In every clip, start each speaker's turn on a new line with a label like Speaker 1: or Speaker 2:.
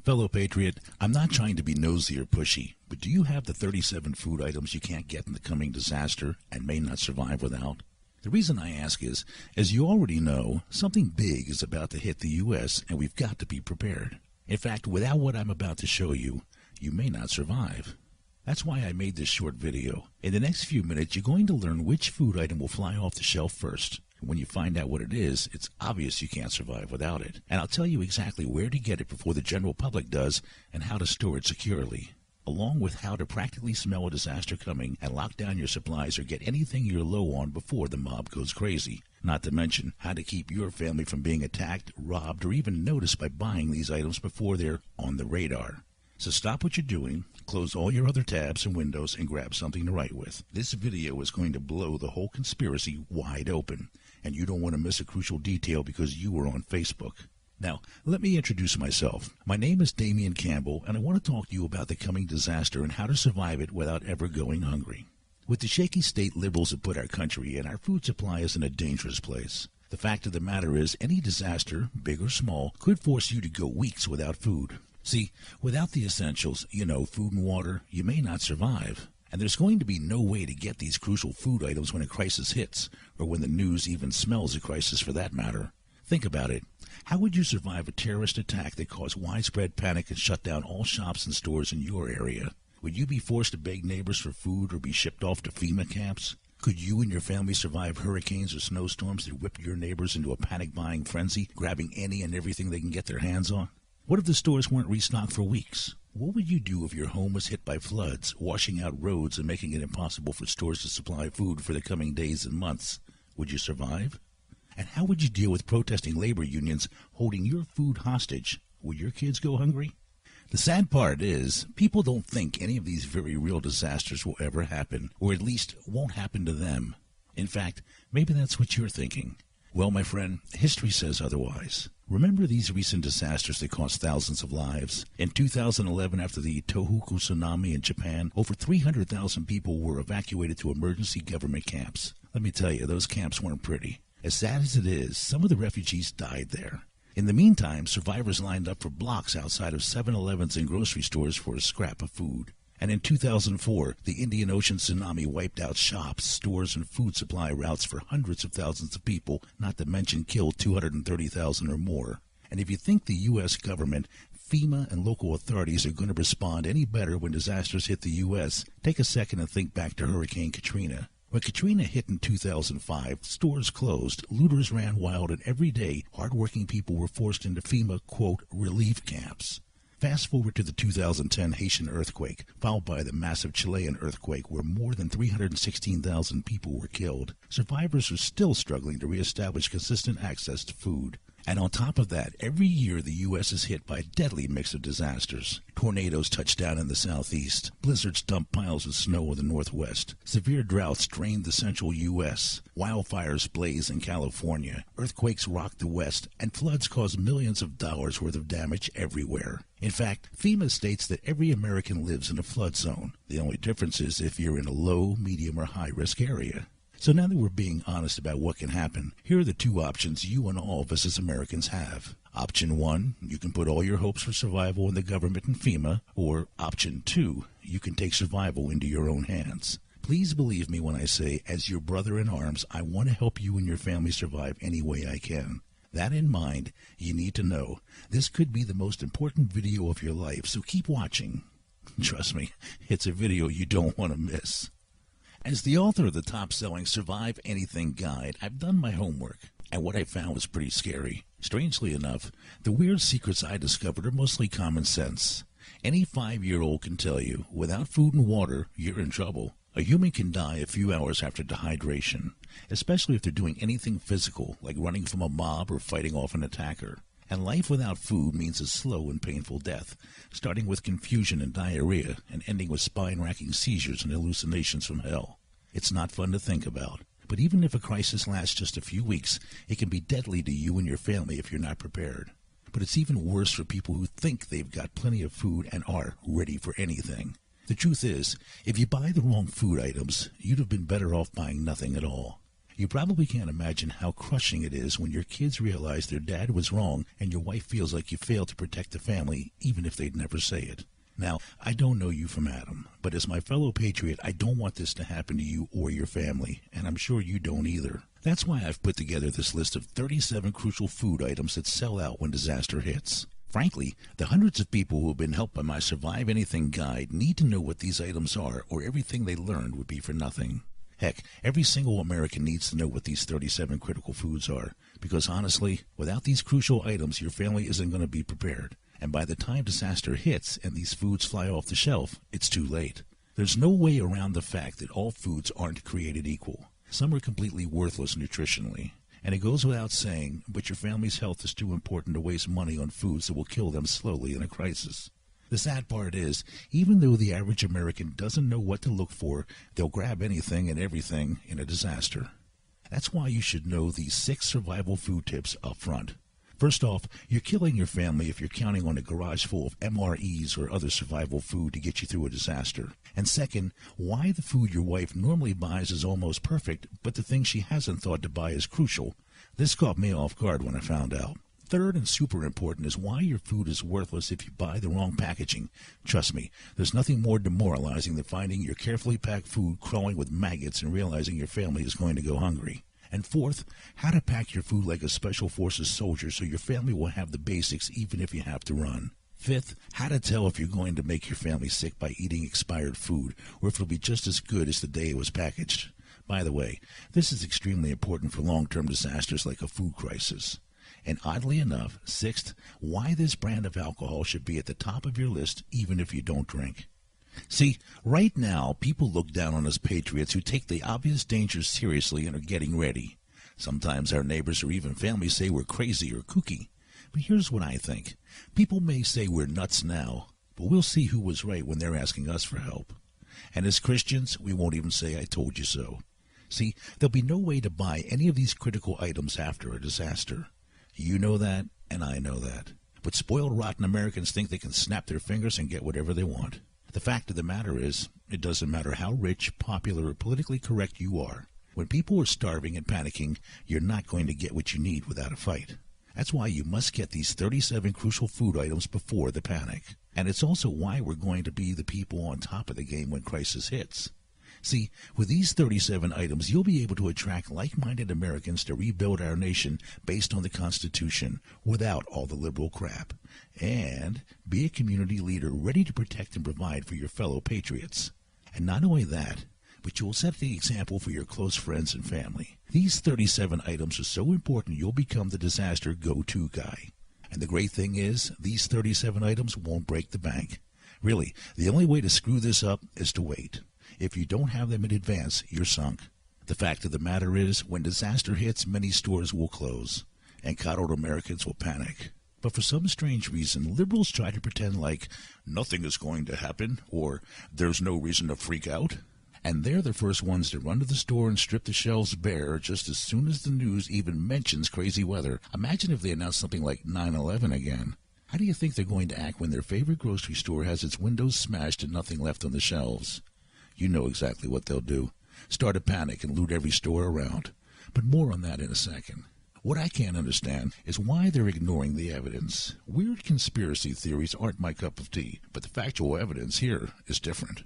Speaker 1: Fellow patriot, I'm not trying to be nosy or pushy, but do you have the 37 food items you can't get in the coming disaster and may not survive without? The reason I ask is, as you already know, something big is about to hit the U.S. and we've got to be prepared. In fact, without what I'm about to show you, you may not survive. That's why I made this short video. In the next few minutes, you're going to learn which food item will fly off the shelf first. When you find out what it is, it's obvious you can't survive without it. And I'll tell you exactly where to get it before the general public does and how to store it securely, along with how to practically smell a disaster coming and lock down your supplies or get anything you're low on before the mob goes crazy. Not to mention how to keep your family from being attacked, robbed, or even noticed by buying these items before they're on the radar. So stop what you're doing, close all your other tabs and windows, and grab something to write with. This video is going to blow the whole conspiracy wide open, and you don't want to miss a crucial detail because you were on Facebook. Now, let me introduce myself. My name is Damian Campbell, and I want to talk to you about the coming disaster and how to survive it without ever going hungry. With the shaky state liberals have put our country in, our food supply is in a dangerous place. The fact of the matter is, any disaster, big or small, could force you to go weeks without food. See, without the essentials, food and water, you may not survive. And there's going to be no way to get these crucial food items when a crisis hits, or when the news even smells a crisis for that matter. Think about it. How would you survive a terrorist attack that caused widespread panic and shut down all shops and stores in your area? Would you be forced to beg neighbors for food or be shipped off to FEMA camps? Could you and your family survive hurricanes or snowstorms that whip your neighbors into a panic-buying frenzy, grabbing any and everything they can get their hands on? What if the stores weren't restocked for weeks? What would you do if your home was hit by floods, washing out roads and making it impossible for stores to supply food for the coming days and months? Would you survive? And how would you deal with protesting labor unions holding your food hostage? Would your kids go hungry? The sad part is, people don't think any of these very real disasters will ever happen, or at least won't happen to them. In fact, maybe that's what you're thinking. Well, my friend, history says otherwise. Remember these recent disasters that cost thousands of lives? In 2011, after the Tohoku tsunami in Japan, over 300,000 people were evacuated to emergency government camps. Let me tell you, those camps weren't pretty. As sad as it is, some of the refugees died there. In the meantime, survivors lined up for blocks outside of 7-Elevens and grocery stores for a scrap of food. And in 2004, the Indian Ocean tsunami wiped out shops, stores, and food supply routes for hundreds of thousands of people, not to mention killed 230,000 or more. And if you think the U.S. government, FEMA, and local authorities are going to respond any better when disasters hit the U.S., take a second and think back to Hurricane Katrina. When Katrina hit in 2005, stores closed, looters ran wild, and every day, hardworking people were forced into FEMA, quote, relief camps. Fast forward to the 2010 Haitian earthquake, followed by the massive Chilean earthquake where more than 316,000 people were killed. Survivors are still struggling to reestablish consistent access to food. And on top of that, every year the U.S. is hit by a deadly mix of disasters. Tornadoes touch down in the southeast. Blizzards dump piles of snow in the northwest. Severe droughts drain the central U.S. Wildfires blaze in California. Earthquakes rock the west. And floods cause millions of dollars worth of damage everywhere. In fact, FEMA states that every American lives in a flood zone. The only difference is if you're in a low, medium, or high-risk area. So now that we're being honest about what can happen, here are the two options you and all of us as Americans have. Option 1, you can put all your hopes for survival in the government and FEMA. Or Option 2, you can take survival into your own hands. Please believe me when I say, as your brother in arms, I want to help you and your family survive any way I can. That in mind, you need to know, this could be the most important video of your life, so keep watching. Trust me, it's a video you don't want to miss. As the author of the top-selling Survive Anything guide, I've done my homework, and what I found was pretty scary. Strangely enough, the weird secrets I discovered are mostly common sense. Any 5-year-old can tell you, without food and water, you're in trouble. A human can die a few hours after dehydration, especially if they're doing anything physical, like running from a mob or fighting off an attacker. And life without food means a slow and painful death, starting with confusion and diarrhea and ending with spine-racking seizures and hallucinations from hell. It's not fun to think about, but even if a crisis lasts just a few weeks, it can be deadly to you and your family if you're not prepared. But it's even worse for people who think they've got plenty of food and are ready for anything. The truth is, if you buy the wrong food items, you'd have been better off buying nothing at all. You probably can't imagine how crushing it is when your kids realize their dad was wrong and your wife feels like you failed to protect the family, even if they'd never say it. Now, I don't know you from Adam, but as my fellow patriot, I don't want this to happen to you or your family, and I'm sure you don't either. That's why I've put together this list of 37 crucial food items that sell out when disaster hits. Frankly, the hundreds of people who have been helped by my Survive Anything guide need to know what these items are, or everything they learned would be for nothing. Heck, every single American needs to know what these 37 critical foods are, because honestly, without these crucial items, your family isn't going to be prepared. And by the time disaster hits and these foods fly off the shelf, it's too late. There's no way around the fact that all foods aren't created equal. Some are completely worthless nutritionally. And it goes without saying, but your family's health is too important to waste money on foods that will kill them slowly in a crisis. The sad part is, even though the average American doesn't know what to look for, they'll grab anything and everything in a disaster. That's why you should know these 6 survival food tips up front. First off, you're killing your family if you're counting on a garage full of MREs or other survival food to get you through a disaster. And second, why the food your wife normally buys is almost perfect, but the thing she hasn't thought to buy is crucial. This caught me off guard when I found out. Third, and super important, is why your food is worthless if you buy the wrong packaging. Trust me, there's nothing more demoralizing than finding your carefully packed food crawling with maggots and realizing your family is going to go hungry. And fourth, how to pack your food like a Special Forces soldier so your family will have the basics even if you have to run. Fifth, how to tell if you're going to make your family sick by eating expired food, or if it'll be just as good as the day it was packaged. By the way, this is extremely important for long-term disasters like a food crisis. And oddly enough, sixth, why this brand of alcohol should be at the top of your list even if you don't drink. See, right now, people look down on us patriots who take the obvious dangers seriously and are getting ready. Sometimes our neighbors or even family say we're crazy or kooky. But here's what I think. People may say we're nuts now, but we'll see who was right when they're asking us for help. And as Christians, we won't even say, I told you so. See, there'll be no way to buy any of these critical items after a disaster. You know that, and I know that. But spoiled, rotten Americans think they can snap their fingers and get whatever they want. The fact of the matter is, it doesn't matter how rich, popular, or politically correct you are. When people are starving and panicking, you're not going to get what you need without a fight. That's why you must get these 37 crucial food items before the panic. And it's also why we're going to be the people on top of the game when crisis hits. See, with these 37 items, you'll be able to attract like-minded Americans to rebuild our nation based on the Constitution without all the liberal crap. And be a community leader ready to protect and provide for your fellow patriots. And not only that, but you'll set the example for your close friends and family. These 37 items are so important you'll become the disaster go-to guy. And the great thing is, these 37 items won't break the bank. Really, the only way to screw this up is to wait. If you don't have them in advance, you're sunk. The fact of the matter is, when disaster hits, many stores will close, and coddled Americans will panic. But for some strange reason, liberals try to pretend like nothing is going to happen, or there's no reason to freak out. And they're the first ones to run to the store and strip the shelves bare just as soon as the news even mentions crazy weather. Imagine if they announced something like 9/11 again. How do you think they're going to act when their favorite grocery store has its windows smashed and nothing left on the shelves? You know exactly what they'll do. Start a panic and loot every store around. But more on that in a second. What I can't understand is why they're ignoring the evidence. Weird conspiracy theories aren't my cup of tea, but the factual evidence here is different.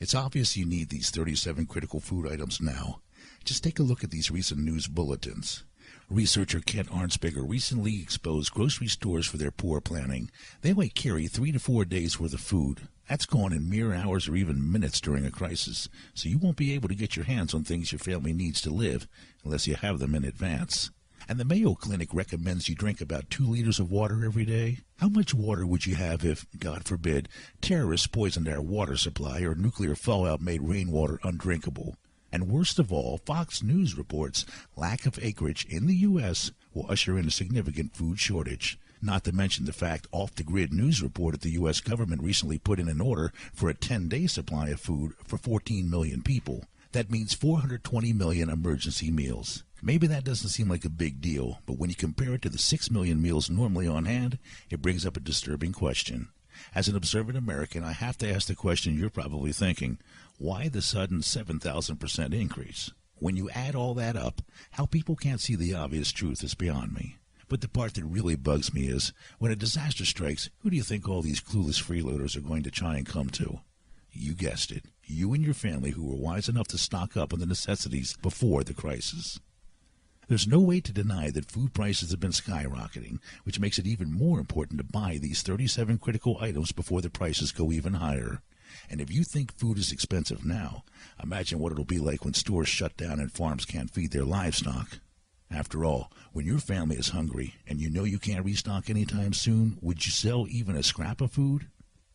Speaker 1: It's obvious you need these 37 critical food items now. Just take a look at these recent news bulletins. Researcher Kent Arnsberger recently exposed grocery stores for their poor planning. They might carry 3 to 4 days worth of food. That's gone in mere hours or even minutes during a crisis, so you won't be able to get your hands on things your family needs to live unless you have them in advance. And the Mayo Clinic recommends you drink about 2 liters of water every day. How much water would you have if, God forbid, terrorists poisoned our water supply or nuclear fallout made rainwater undrinkable? And worst of all, Fox News reports lack of acreage in the U.S. will usher in a significant food shortage. Not to mention the fact Off the Grid News reported the U.S. government recently put in an order for a 10-day supply of food for 14 million people. That means 420 million emergency meals. Maybe that doesn't seem like a big deal, but when you compare it to the 6 million meals normally on hand, it brings up a disturbing question. As an observant American, I have to ask the question you're probably thinking. Why the sudden 7,000% increase? When you add all that up, how people can't see the obvious truth is beyond me. But the part that really bugs me is, when a disaster strikes, who do you think all these clueless freeloaders are going to try and come to? You guessed it, you and your family who were wise enough to stock up on the necessities before the crisis. There's no way to deny that food prices have been skyrocketing, which makes it even more important to buy these 37 critical items before the prices go even higher. And if you think food is expensive now, imagine what it'll be like when stores shut down and farms can't feed their livestock. After all, when your family is hungry and you know you can't restock anytime soon, would you sell even a scrap of food?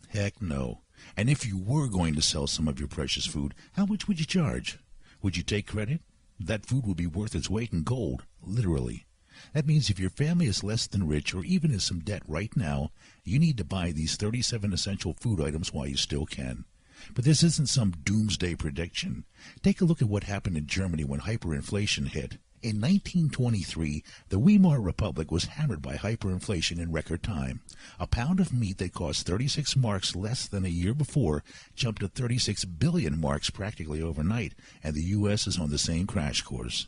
Speaker 1: Heck no. And if you were going to sell some of your precious food, how much would you charge? Would you take credit? That food would be worth its weight in gold, literally. That means if your family is less than rich or even in some debt right now, you need to buy these 37 essential food items while you still can. But this isn't some doomsday prediction. Take a look at what happened in Germany when hyperinflation hit. In 1923, the Weimar Republic was hammered by hyperinflation in record time. A pound of meat that cost 36 marks less than a year before jumped to 36 billion marks practically overnight, and the U.S. is on the same crash course.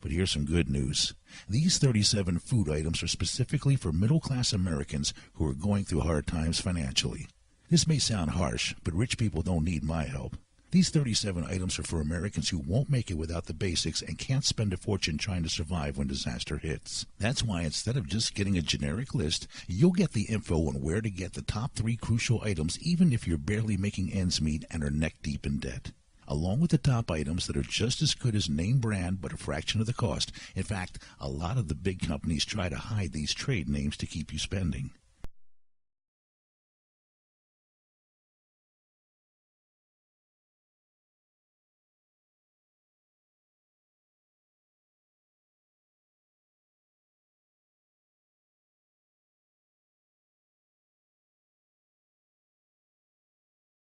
Speaker 1: But here's some good news. These 37 food items are specifically for middle-class Americans who are going through hard times financially. This may sound harsh, but rich people don't need my help. These 37 items are for Americans who won't make it without the basics and can't spend a fortune trying to survive when disaster hits. That's why instead of just getting a generic list, you'll get the info on where to get the top 3 crucial items even if you're barely making ends meet and are neck deep in debt. Along with the top items that are just as good as name brand but a fraction of the cost. In fact, a lot of the big companies try to hide these trade names to keep you spending.